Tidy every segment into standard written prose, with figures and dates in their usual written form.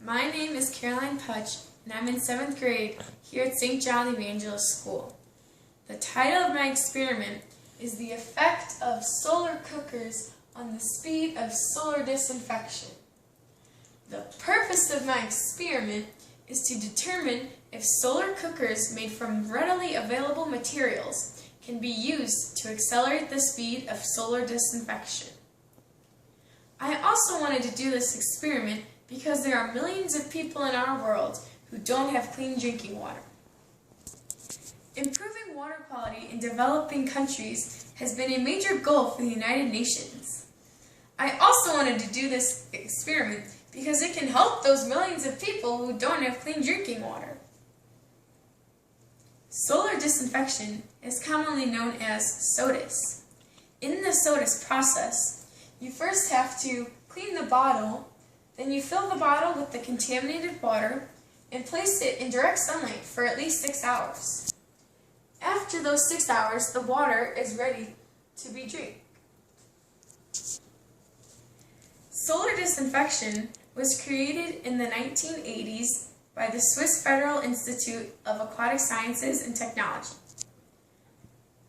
My name is Caroline Putch, and I'm in 7th grade here at St. John the Evangelist School. The title of my experiment is The Effect of Solar Cookers on the Speed of Solar Disinfection. The purpose of my experiment is to determine if solar cookers made from readily available materials can be used to accelerate the speed of solar disinfection. I also wanted to do this experiment because there are millions of people in our world who don't have clean drinking water. Improving water quality in developing countries has been a major goal for the United Nations. I also wanted to do this experiment because it can help those millions of people who don't have clean drinking water. Solar disinfection is commonly known as SODIS. In the SODIS process, you first have to clean the bottle, then you fill the bottle with the contaminated water and place it in direct sunlight for at least 6 hours. After those 6 hours, the water is ready to be drank. Solar disinfection was created in the 1980s by the Swiss Federal Institute of Aquatic Sciences and Technology.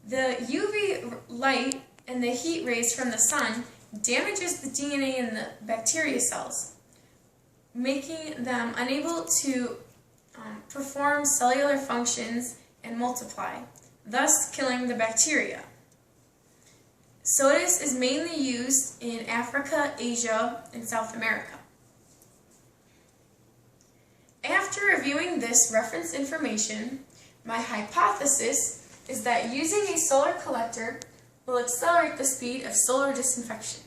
The UV light and the heat rays from the sun damages the DNA in the bacteria cells, making them unable to perform cellular functions and multiply, thus killing the bacteria. SODIS is mainly used in Africa, Asia, and South America. After reviewing this reference information, my hypothesis is that using a solar collector will accelerate the speed of solar disinfection.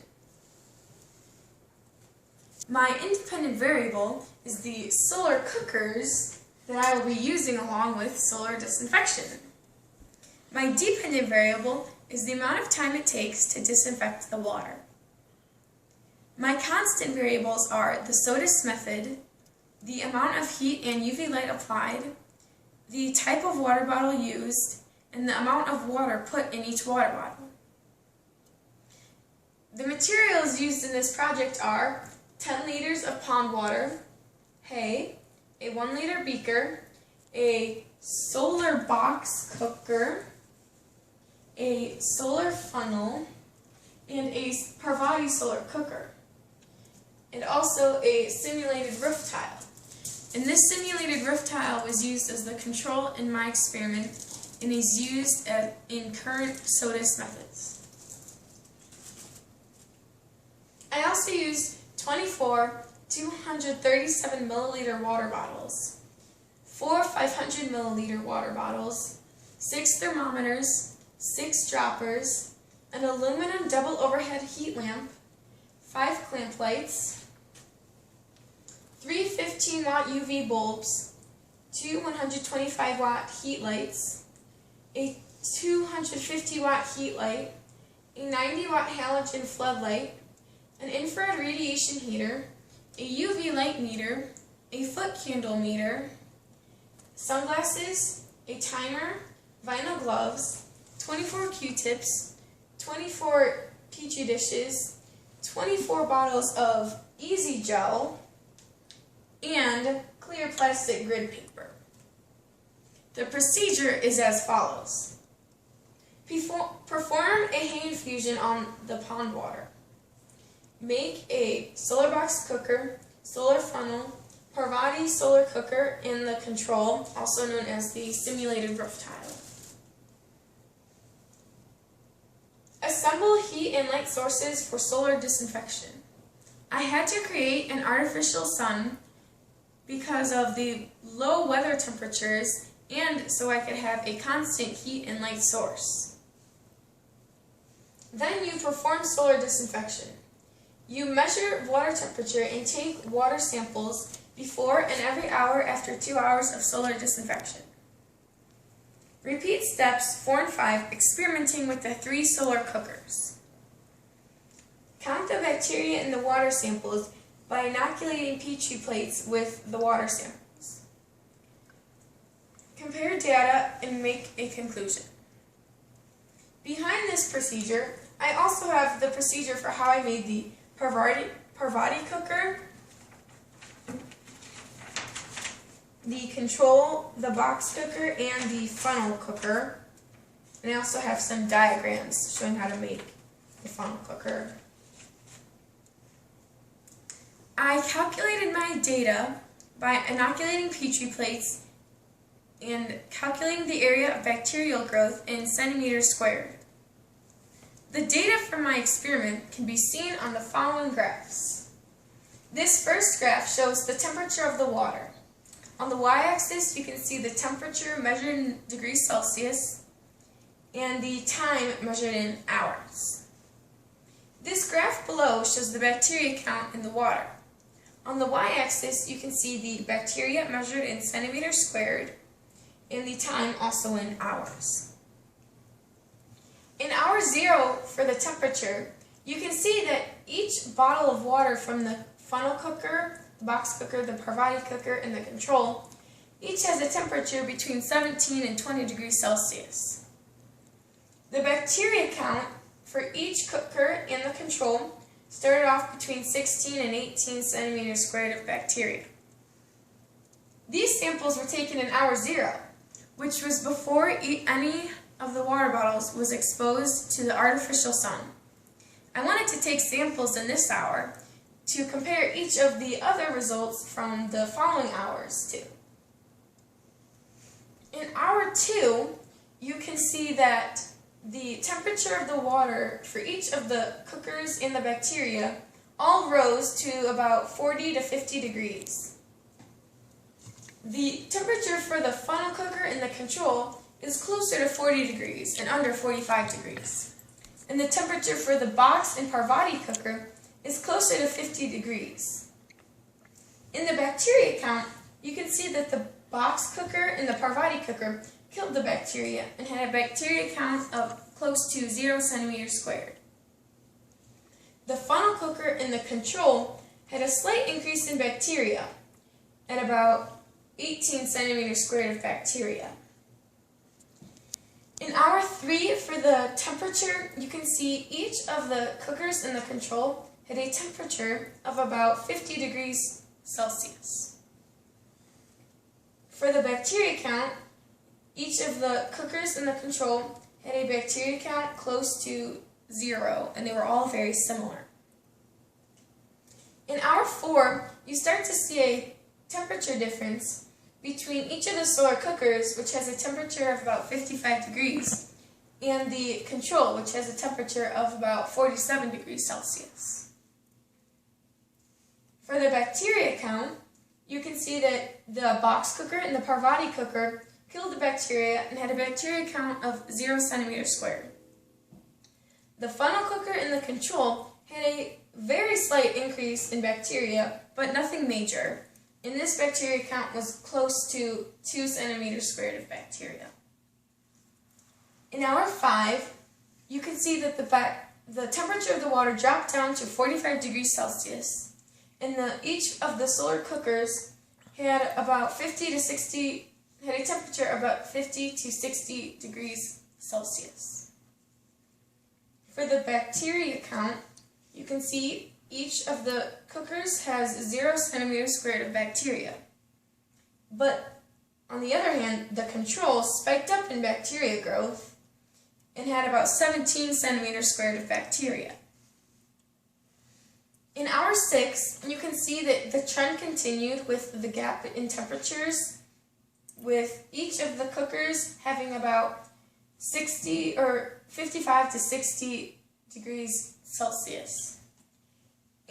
My independent variable is the solar cookers that I will be using along with solar disinfection. My dependent variable is the amount of time it takes to disinfect the water. My constant variables are the SODIS method, the amount of heat and UV light applied, the type of water bottle used, and the amount of water put in each water bottle. The materials used in this project are 10 liters of pond water, hay, a 1 liter beaker, a solar box cooker, a solar funnel, and a Petri solar cooker, and also a simulated roof tile. And this simulated roof tile was used as the control in my experiment and is used in current SODIS methods. I also used 24 237 milliliter water bottles, 4 500 milliliter water bottles, 6 thermometers, 6 droppers, an aluminum double overhead heat lamp, 5 clamp lights, 3 15-watt UV bulbs, 2 125-watt heat lights, a 250-watt heat light, a 90-watt halogen floodlight, an infrared radiation heater, a UV light meter, a foot candle meter, sunglasses, a timer, vinyl gloves, 24 Q-tips, 24 Petri dishes, 24 bottles of Easy Gel, and clear plastic grid paper. The procedure is as follows. Perform a hay infusion on the pond water. Make a solar box cooker, solar funnel, Petri solar cooker, and the control, also known as the simulated roof tile. Assemble heat and light sources for solar disinfection. I had to create an artificial sun because of the low weather temperatures and so I could have a constant heat and light source. Then you perform solar disinfection. You measure water temperature and take water samples before and every hour after 2 hours of solar disinfection. Repeat steps 4 and 5, experimenting with the 3 solar cookers. Count the bacteria in the water samples by inoculating Petri plates with the water samples. Compare data and make a conclusion. Behind this procedure, I also have the procedure for how I made the Petri cooker the control, the box cooker, and the funnel cooker. And I also have some diagrams showing how to make the funnel cooker. I calculated my data by inoculating Petri plates and calculating the area of bacterial growth in centimeters squared. The data from my experiment can be seen on the following graphs. This first graph shows the temperature of the water. On the y-axis, you can see the temperature measured in degrees Celsius and the time measured in hours. This graph below shows the bacteria count in the water. On the y-axis, you can see the bacteria measured in centimeters squared and the time also in hours. In hour 0 for the temperature, you can see that each bottle of water from the funnel cooker, the box cooker, the Parvati cooker, and the control, each has a temperature between 17 and 20 degrees Celsius. The bacteria count for each cooker and the control started off between 16 and 18 centimeters squared of bacteria. These samples were taken in hour 0, which was before any of the water bottles was exposed to the artificial sun. I wanted to take samples in this hour to compare each of the other results from the following hours too. In hour 2, you can see that the temperature of the water for each of the cookers and the bacteria all rose to about 40 to 50 degrees. The temperature for the funnel cooker and the control is closer to 40 degrees and under 45 degrees. And the temperature for the box and Parvati cooker is closer to 50 degrees. In the bacteria count, you can see that the box cooker and the Parvati cooker killed the bacteria and had a bacteria count of close to 0 centimeters squared. The funnel cooker and the control had a slight increase in bacteria at about 18 centimeters squared of bacteria. In hour 3 for the temperature, you can see each of the cookers and the control had a temperature of about 50 degrees Celsius. For the bacteria count, each of the cookers and the control had a bacteria count close to 0, and they were all very similar. In hour 4, you start to see a temperature difference between each of the solar cookers, which has a temperature of about 55 degrees, and the control, which has a temperature of about 47 degrees Celsius. For the bacteria count, you can see that the box cooker and the Parvati cooker killed the bacteria and had a bacteria count of 0 centimeters squared. The funnel cooker and the control had a very slight increase in bacteria, but nothing major. And this bacteria count was close to 2 centimeters squared of bacteria. In hour 5, you can see that the temperature of the water dropped down to 45 degrees Celsius, and each of the solar cookers had about had a temperature about 50 to 60 degrees Celsius. For the bacteria count, you can see each of the cookers has 0 centimeters squared of bacteria. But on the other hand, the control spiked up in bacteria growth and had about 17 centimeters squared of bacteria. In hour 6, you can see that the trend continued with the gap in temperatures, with each of the cookers having about 55 to 60 degrees Celsius.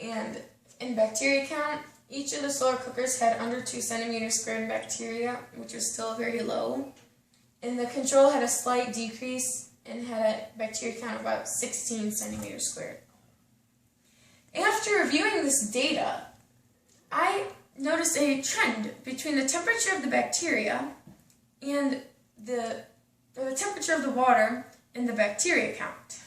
And in bacteria count, each of the solar cookers had under 2 centimeters squared of bacteria, which was still very low. And the control had a slight decrease and had a bacteria count of about 16 centimeters squared. After reviewing this data, I noticed a trend between the temperature of the bacteria and the temperature of the water and the bacteria count.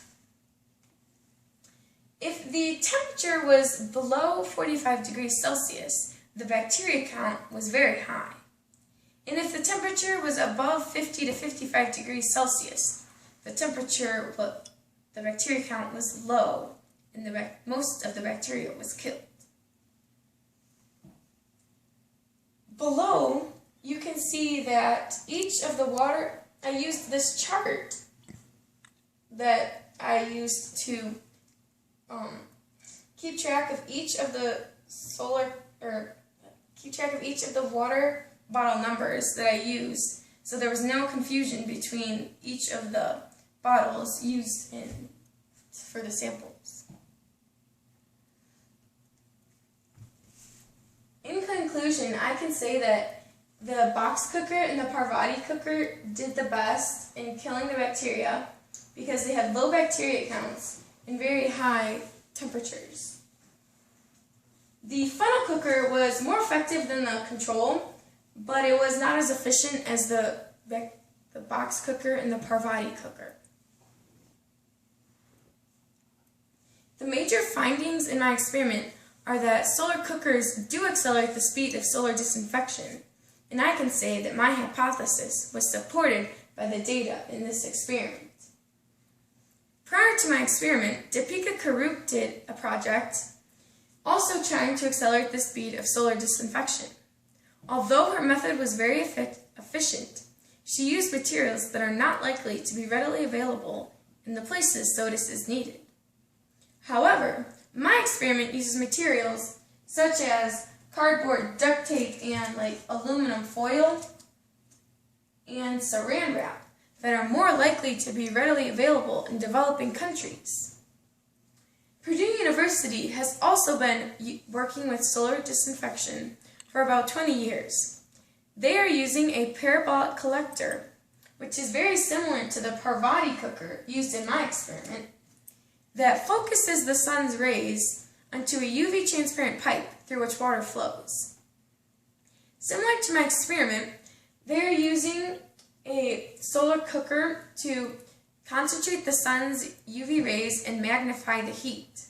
If the temperature was below 45 degrees Celsius, the bacteria count was very high. And if the temperature was above 50 to 55 degrees Celsius, the bacteria count was low, and most of the bacteria was killed. Below you can see that each of the water, I used this chart that I used to keep track of each of the water bottle numbers that I used, so there was no confusion between each of the bottles used for the samples. In conclusion, I can say that the box cooker and the Parvati cooker did the best in killing the bacteria because they had low bacteria counts and very high temperatures. The funnel cooker was more effective than the control, but it was not as efficient as the box cooker and the Parvati cooker. The major findings in my experiment are that solar cookers do accelerate the speed of solar disinfection, and I can say that my hypothesis was supported by the data in this experiment. Prior to my experiment, Deepika Karuk did a project also trying to accelerate the speed of solar disinfection. Although her method was very efficient, she used materials that are not likely to be readily available in the places SODIS is needed. However, my experiment uses materials such as cardboard, duct tape, and aluminum foil and saran wrap that are more likely to be readily available in developing countries. Purdue University has also been working with solar disinfection for about 20 years. They are using a parabolic collector, which is very similar to the Parvati cooker used in my experiment, that focuses the sun's rays onto a UV transparent pipe through which water flows. Similar to my experiment, they are using a solar cooker to concentrate the sun's UV rays and magnify the heat.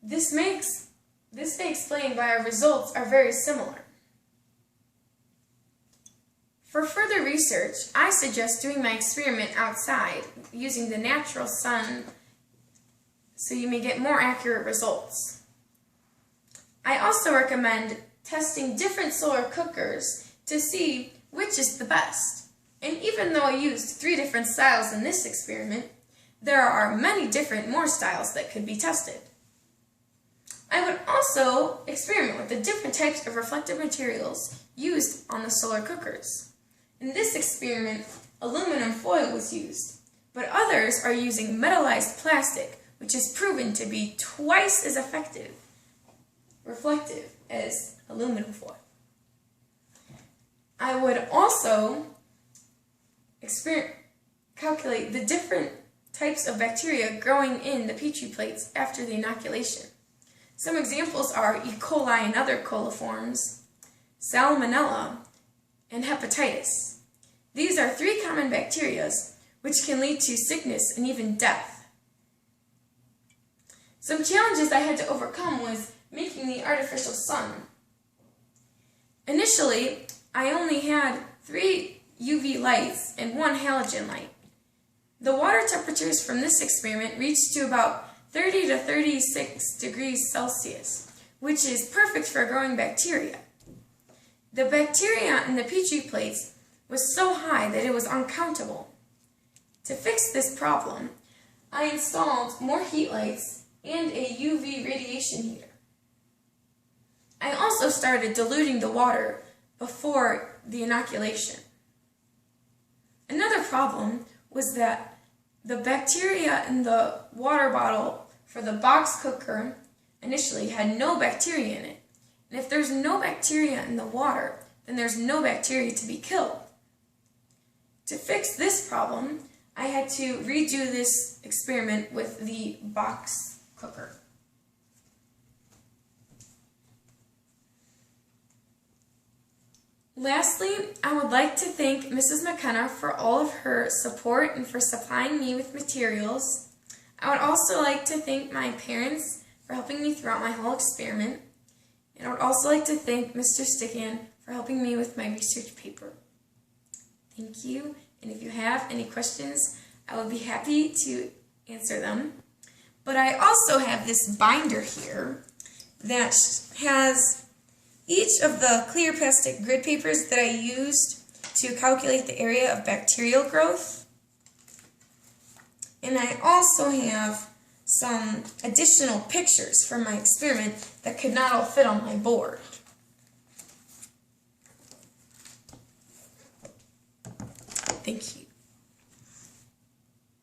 This may explain why our results are very similar. For further research, I suggest doing my experiment outside using the natural sun so you may get more accurate results. I also recommend testing different solar cookers to see which is the best. And even though I used 3 different styles in this experiment, there are many different more styles that could be tested. I would also experiment with the different types of reflective materials used on the solar cookers. In this experiment, aluminum foil was used, but others are using metallized plastic, which is proven to be twice as reflective as aluminum foil. I would also calculate the different types of bacteria growing in the Petri plates after the inoculation. Some examples are E. coli and other coliforms, salmonella, and hepatitis. These are 3 common bacteria which can lead to sickness and even death. Some challenges I had to overcome was making the artificial sun. Initially, I only had 3 UV lights and 1 halogen light. The water temperatures from this experiment reached to about 30 to 36 degrees Celsius, which is perfect for growing bacteria. The bacteria in the Petri plates was so high that it was uncountable. To fix this problem, I installed more heat lights and a UV radiation heater. I also started diluting the water before the inoculation. Another problem was that the bacteria in the water bottle for the box cooker initially had no bacteria in it. And if there's no bacteria in the water, then there's no bacteria to be killed. To fix this problem, I had to redo this experiment with the box cooker. Lastly, I would like to thank Mrs. McKenna for all of her support and for supplying me with materials. I would also like to thank my parents for helping me throughout my whole experiment. And I would also like to thank Mr. Stickan for helping me with my research paper. Thank you, and if you have any questions, I would be happy to answer them. But I also have this binder here that has each of the clear plastic grid papers that I used to calculate the area of bacterial growth. And I also have some additional pictures from my experiment that could not all fit on my board. Thank you.